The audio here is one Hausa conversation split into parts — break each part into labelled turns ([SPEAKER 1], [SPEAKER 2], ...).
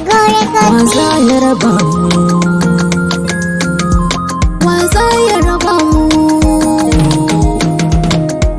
[SPEAKER 1] Waza ya raba mu, waza ya raba mu,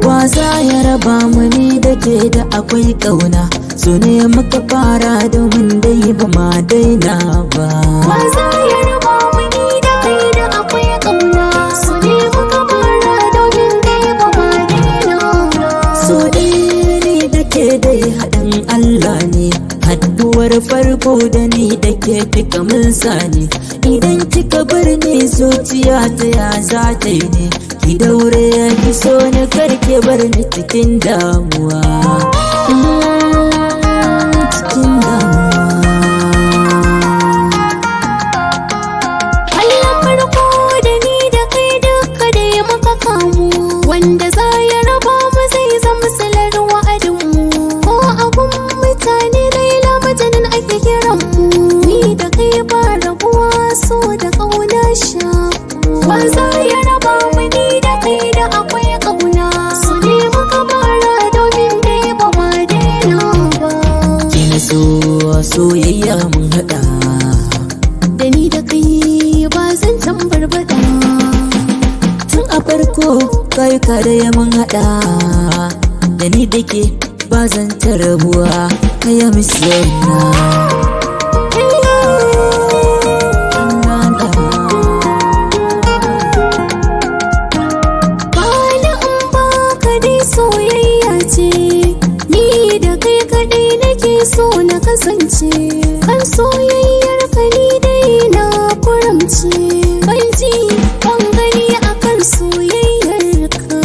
[SPEAKER 1] waza ya raba mu ni da ke da akwai ƙauna. So ne muka fara domin dai ba ma daina ba. Waza ya raba mu ni da kai da akwai ƙauna. So ne muka fara domin dai ba ma daina ba. So ɗaya ni da ke dai haɗin Allah ne. Haɗuwar farko da ni da ke kika mun sani. Idan kika bar ni zuciya ta ya za ta yi ne. Ki daure ya ki so ni karke bar ni cikin damuwa. Cikin damuwa. Kallon farko da ni da kai duka da ya maka kamu. Wanda za ya raba mu zai zama silar wa'adinmu. Ko abun mutane Laila majanin ake kiran mu. Ni da kai ba rabuwa so da ƙauna sha. Waza ya raba mu ni da kai da akwai ƙauna. So ne muka fara domin dai ba ma daina ba. Kina so soyayya mun haɗa. Da ni da kai ba zan can barbada. Tun a farko kai ka da ya mun haɗa. Da ni da ke ba zan ta rabuwa. Kaya misiyarna. Soyayya ce ni da kai kaɗai nake so na kasance. Kan soyayyar ka ni dai na kuramce. Ban ji ban gani akan soyayyar ka.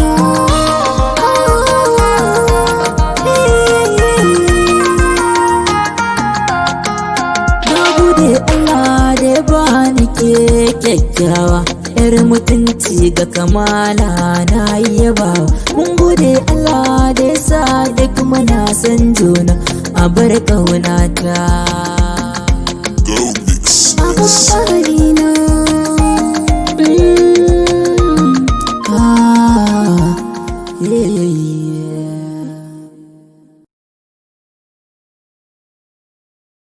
[SPEAKER 1] Na gode Allah da ya bani ke kyakkyawa. Yar mutunci ga kamala na yaba. Mun gode Allah da ya sa duk muna san juna. A bar ƙaunata abin fari na.